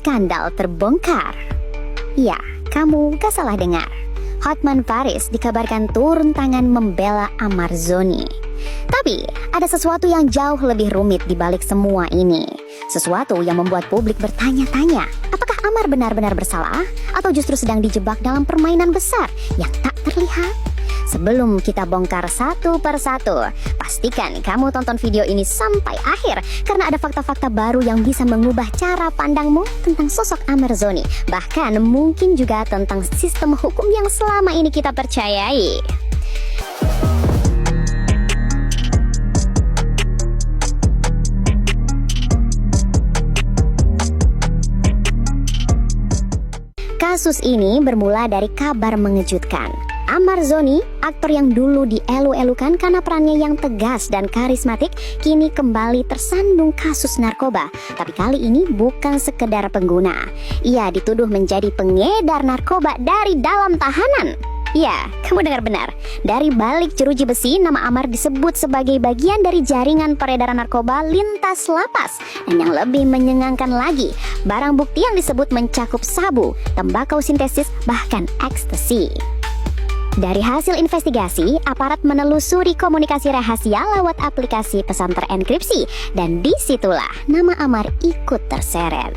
skandal terbongkar. Ya, kamu gak salah dengar. Hotman Paris dikabarkan turun tangan membela Amar Zoni. Tapi ada sesuatu yang jauh lebih rumit di balik semua ini. Sesuatu yang membuat publik bertanya-tanya, apakah Amar benar-benar bersalah atau justru sedang dijebak dalam permainan besar yang tak terlihat? Sebelum kita bongkar satu persatu, pastikan kamu tonton video ini sampai akhir karena ada fakta-fakta baru yang bisa mengubah cara pandangmu tentang sosok Amar Zoni, bahkan mungkin juga tentang sistem hukum yang selama ini kita percayai. Kasus ini bermula dari kabar mengejutkan. Amar Zoni, aktor yang dulu dielu-elukan karena perannya yang tegas dan karismatik, kini kembali tersandung kasus narkoba. Tapi kali ini bukan sekedar pengguna. Ia dituduh menjadi pengedar narkoba dari dalam tahanan. Ya, kamu dengar benar. Dari balik jeruji besi, nama Amar disebut sebagai bagian dari jaringan peredaran narkoba lintas lapas. Dan yang lebih menyenangkan lagi, barang bukti yang disebut mencakup sabu, tembakau sintesis, bahkan ekstasi. Dari hasil investigasi, aparat menelusuri komunikasi rahasia lewat aplikasi pesan terenkripsi, dan disitulah nama Amar ikut terseret.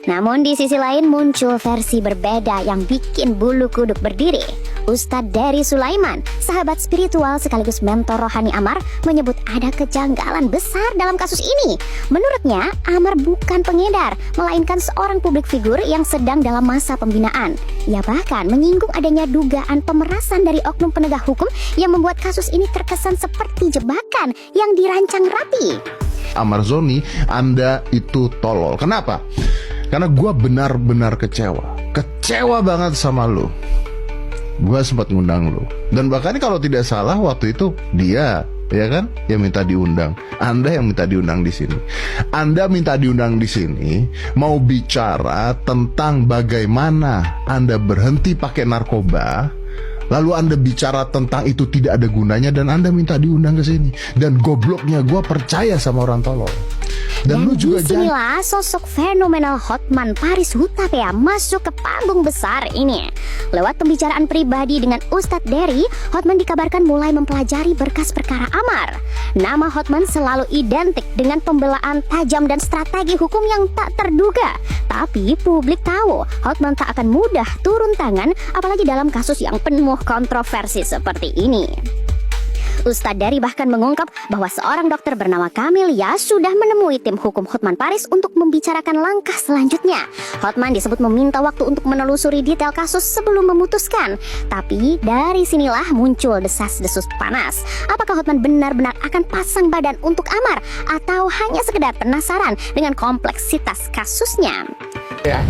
Namun di sisi lain muncul versi berbeda yang bikin bulu kuduk berdiri. Ustadz Dery Sulaiman, sahabat spiritual sekaligus mentor rohani Amar, menyebut ada kejanggalan besar dalam kasus ini. Menurutnya, Amar bukan pengedar, melainkan seorang publik figur yang sedang dalam masa pembinaan. Ia bahkan menyinggung adanya dugaan pemerasan dari oknum penegak hukum yang membuat kasus ini terkesan seperti jebakan yang dirancang rapi. Amar Zoni, Anda itu tolol. Kenapa? Karena gue benar-benar kecewa banget sama lo. Gue sempat ngundang lo, dan bahkan kalau tidak salah waktu itu dia, ya kan, yang minta diundang. Anda yang minta diundang di sini. Anda minta diundang di sini mau bicara tentang bagaimana Anda berhenti pakai narkoba. Lalu Anda bicara tentang itu tidak ada gunanya dan Anda minta diundang ke sini. Dan gobloknya gue percaya sama orang tolol. Dan lu juga disinilah sosok fenomenal Hotman Paris Hutapea masuk ke panggung besar ini. Lewat pembicaraan pribadi dengan Ustadz Dery, Hotman dikabarkan mulai mempelajari berkas perkara Amar. Nama Hotman selalu identik dengan pembelaan tajam dan strategi hukum yang tak terduga. Tapi publik tahu Hotman tak akan mudah turun tangan, apalagi dalam kasus yang penuh kontroversi seperti ini. Ustadz Dery bahkan mengungkap bahwa seorang dokter bernama Camelia sudah menemui tim hukum Hotman Paris untuk membicarakan langkah selanjutnya. Hotman disebut meminta waktu untuk menelusuri detail kasus sebelum memutuskan. Tapi dari sinilah muncul desas-desus panas. Apakah Hotman benar-benar akan pasang badan untuk Amar atau hanya sekedar penasaran dengan kompleksitas kasusnya? Ya,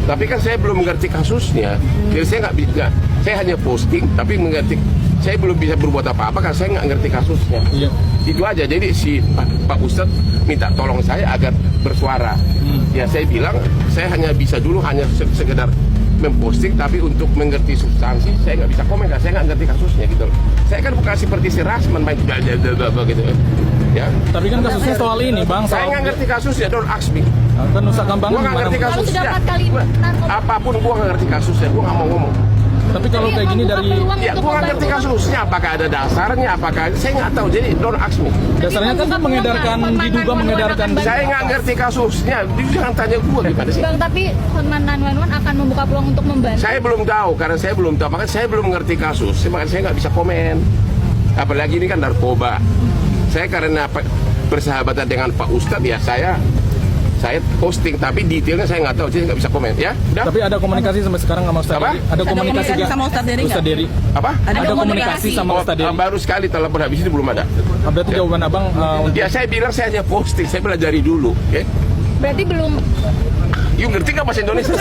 tapi kan saya belum mengerti kasusnya. Jadi saya hanya posting, tapi mengerti. Saya belum bisa berbuat apa-apa karena saya nggak ngerti kasusnya. Iya. Itu aja. Jadi si Pak Ustadz minta tolong saya agar bersuara. Ya saya bilang saya hanya bisa dulu hanya sekedar memposting, tapi untuk mengerti substansi saya nggak bisa komen karena saya nggak ngerti kasusnya gitu. Saya kan bukan seperti si Rasman main gitu. Ya. Tapi kan kasusnya soal ini bang. Saya nggak ngerti kasusnya. Don't ask me. Kan Nusa Kambangan. Gua nggak ngerti kasusnya. Apapun gua nggak ngerti kasusnya. Gua nggak mau ngomong. Tapi kalau kayak gini dari ya gue nggak ngerti kasusnya, apakah ada dasarnya, apakah saya nggak tahu, jadi don't ask me. Dasarnya kan diduga mengedarkan. Saya nggak ngerti kasusnya, jangan tanya gue gimana sih. Bang, tapi Hotman 911 akan membuka peluang untuk membantu. Saya belum tahu karena saya belum tahu, makanya saya belum ngerti kasus, makanya saya nggak bisa komen. Apalagi ini kan narkoba. Saya karena bersahabatan dengan Pak Ustadz ya saya posting, tapi detailnya saya nggak tahu, jadi nggak bisa komen ya. Udah? Tapi ada komunikasi sampai sekarang sama Ustadz Dery? Ada komunikasi sama Ustadz Dery? Ustadz Dery? Apa? Ada komunikasi sama Ustadz Dery? Baru sekali telepon, habis itu belum ada. Berarti jawaban abang ya saya bilang saya hanya posting, saya pelajari dulu. Okay? Berarti belum. Yuk ngerti nggak bahasa Indonesia?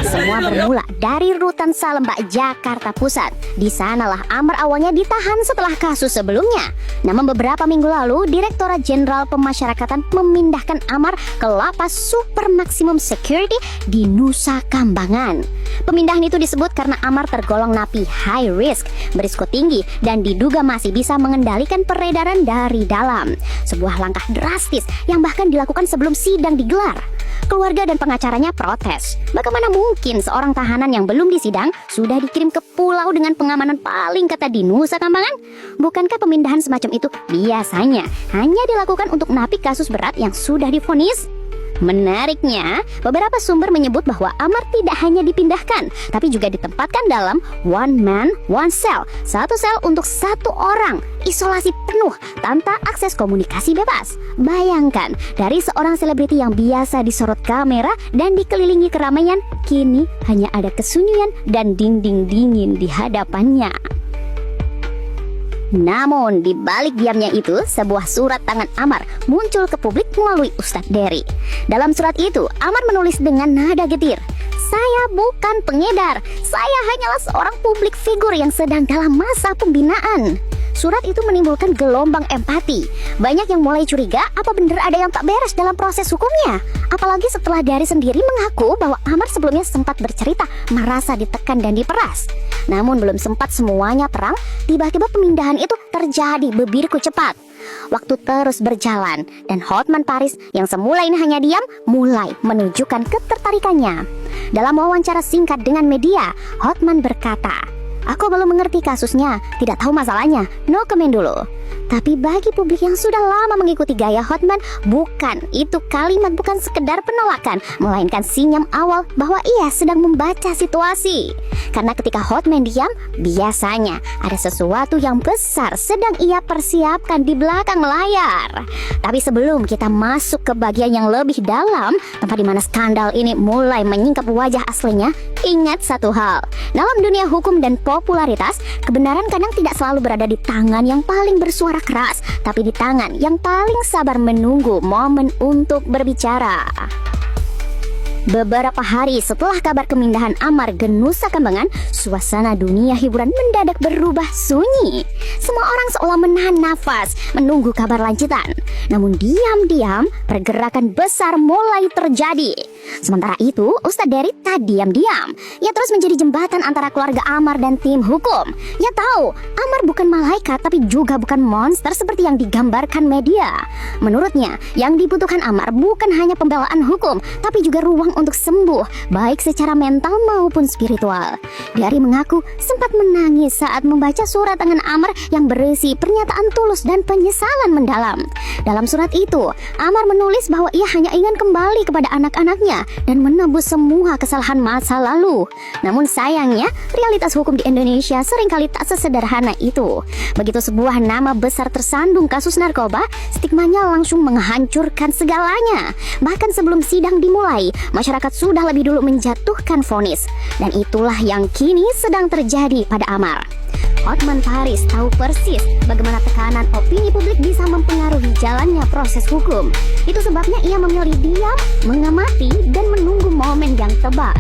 Semua bermula dari Rutan Salemba, Jakarta Pusat. Di sanalah Amar awalnya ditahan setelah kasus sebelumnya. Namun beberapa minggu lalu, Direktorat Jenderal Pemasyarakatan memindahkan Amar ke lapas Super Maximum Security di Nusa Kambangan. Pemindahan itu disebut karena Amar tergolong napi high risk, berisiko tinggi, dan diduga masih bisa mengendalikan peredaran dari dalam. Sebuah langkah drastis yang bahkan dilakukan sebelum sidang digelar. keluarga dan pengacaranya protes. Bagaimana mungkin seorang tahanan yang belum disidang sudah dikirim ke pulau dengan pengamanan paling ketat di Nusa Kambangan? Bukankah pemindahan semacam itu biasanya hanya dilakukan untuk napi kasus berat yang sudah divonis? Menariknya, beberapa sumber menyebut bahwa Amar tidak hanya dipindahkan, tapi juga ditempatkan dalam one man, one cell, satu sel untuk satu orang, isolasi penuh tanpa akses komunikasi bebas. Bayangkan, dari seorang selebriti yang biasa disorot kamera dan dikelilingi keramaian, kini hanya ada kesunyian dan dinding dingin di hadapannya. Namun, di balik diamnya itu, sebuah surat tangan Amar muncul ke publik melalui Ustadz Dery. Dalam surat itu, Amar menulis dengan nada getir, "Saya bukan pengedar, saya hanyalah seorang publik figur yang sedang dalam masa pembinaan." Surat itu menimbulkan gelombang empati. Banyak yang mulai curiga apa benar ada yang tak beres dalam proses hukumnya. Apalagi setelah Dery sendiri mengaku bahwa Amar sebelumnya sempat bercerita merasa ditekan dan diperas. Namun belum sempat semuanya terang, tiba-tiba pemindahan itu terjadi begitu cepat. Waktu terus berjalan dan Hotman Paris yang semula ini hanya diam mulai menunjukkan ketertarikannya. Dalam wawancara singkat dengan media, Hotman berkata, "Aku belum mengerti kasusnya, tidak tahu masalahnya, no comment dulu." Tapi bagi publik yang sudah lama mengikuti gaya Hotman, itu kalimat bukan sekedar penolakan, melainkan sinyal awal bahwa ia sedang membaca situasi. Karena ketika Hotman diam, biasanya ada sesuatu yang besar sedang ia persiapkan di belakang layar. Tapi sebelum kita masuk ke bagian yang lebih dalam, tempat di mana skandal ini mulai menyingkap wajah aslinya, ingat satu hal, dalam dunia hukum dan popularitas, kebenaran kadang tidak selalu berada di tangan yang paling bersuara keras, tapi di tangan yang paling sabar menunggu momen untuk berbicara. Beberapa hari setelah kabar pemindahan Amar ke Nusa Kambangan, suasana dunia hiburan mendadak berubah sunyi. Semua orang seolah menahan nafas, menunggu kabar lanjutan. Namun diam-diam, pergerakan besar mulai terjadi. Sementara itu, Ustadz Dery tak diam-diam. Ia terus menjadi jembatan antara keluarga Amar dan tim hukum. Ia tahu, Amar bukan malaikat, tapi juga bukan monster seperti yang digambarkan media. Menurutnya, yang dibutuhkan Amar bukan hanya pembelaan hukum, tapi juga ruang untuk sembuh, baik secara mental maupun spiritual. Dery mengaku sempat menangis saat membaca surat tangan Amar yang berisi pernyataan tulus dan penyesalan mendalam. Dalam surat itu, Amar menulis bahwa ia hanya ingin kembali kepada anak-anaknya dan menebus semua kesalahan masa lalu. Namun sayangnya, realitas hukum di Indonesia seringkali tak sesederhana itu. Begitu sebuah nama besar tersandung kasus narkoba, stigmanya langsung menghancurkan segalanya. Bahkan sebelum sidang dimulai, masyarakat sudah lebih dulu menjatuhkan vonis. Dan itulah yang kini sedang terjadi pada Amar. Hotman Paris tahu persis bagaimana tekanan opini publik bisa mempengaruhi jalannya proses hukum. Itu sebabnya ia memilih diam, mengamati, dan menunggu momen yang tepat.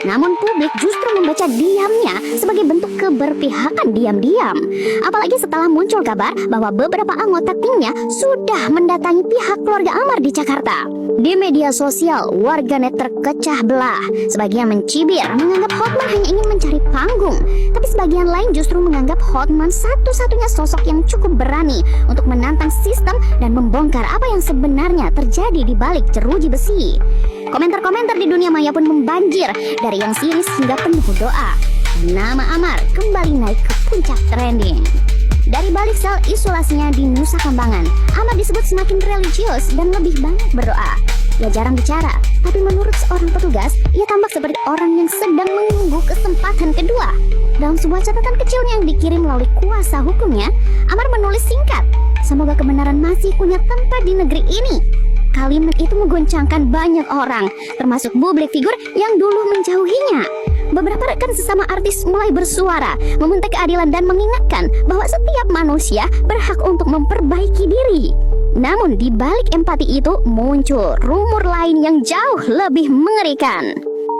Namun publik justru membaca diamnya sebagai bentuk keberpihakan diam-diam. Apalagi setelah muncul kabar bahwa beberapa anggota timnya sudah mendatangi pihak keluarga Amar di Jakarta. Di media sosial, warganet terkecah belah. Sebagian mencibir, menganggap Hotman hanya ingin mencari panggung. Tapi sebagian lain justru menganggap Hotman satu-satunya sosok yang cukup berani untuk menantang sistem dan membongkar apa yang sebenarnya terjadi di balik jeruji besi. Komentar-komentar di dunia maya pun membanjir, dari yang sinis hingga penuh doa. Nama Amar kembali naik ke puncak trending. Dari balik sel isolasinya di Nusa Kambangan, Amar disebut semakin religius dan lebih banyak berdoa. Ia jarang bicara, tapi menurut seorang petugas, ia tampak seperti orang yang sedang menunggu kesempatan kedua. Dalam sebuah catatan kecil yang dikirim melalui kuasa hukumnya, Amar menulis singkat, "Semoga kebenaran masih punya tempat di negeri ini." Kalimat itu menggoncangkan banyak orang, termasuk publik figur yang dulu menjauhinya. Beberapa rekan sesama artis mulai bersuara, meminta keadilan dan mengingatkan bahwa setiap manusia berhak untuk memperbaiki diri. Namun di balik empati itu muncul rumor lain yang jauh lebih mengerikan.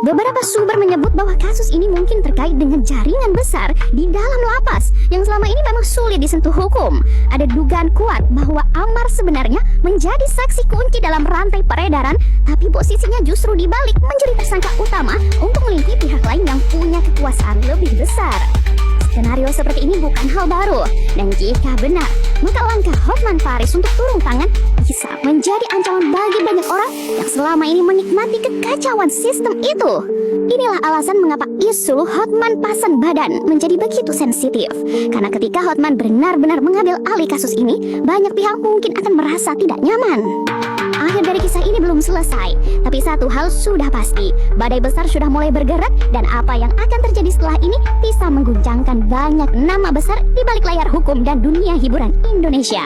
Beberapa sumber menyebut bahwa kasus ini mungkin terkait dengan jaringan besar di dalam lapas yang selama ini memang sulit disentuh hukum. Ada dugaan kuat bahwa Amar sebenarnya menjadi saksi kunci dalam rantai peredaran, tapi posisinya justru dibalik menjadi tersangka utama untuk melindungi pihak lain yang punya kekuasaan lebih besar. Skenario seperti ini bukan hal baru, dan jika benar, maka langkah Hotman Paris untuk turun tangan bisa menjadi ancaman bagi banyak orang yang selama ini menikmati kekacauan sistem itu. Inilah alasan mengapa isu Hotman pasang badan menjadi begitu sensitif. Karena ketika Hotman benar-benar mengambil alih kasus ini, banyak pihak mungkin akan merasa tidak nyaman. Akhir dari kisah ini belum selesai, tapi satu hal sudah pasti, badai besar sudah mulai bergerak dan apa yang akan terjadi setelah ini bisa mengguncangkan banyak nama besar di balik layar hukum dan dunia hiburan Indonesia.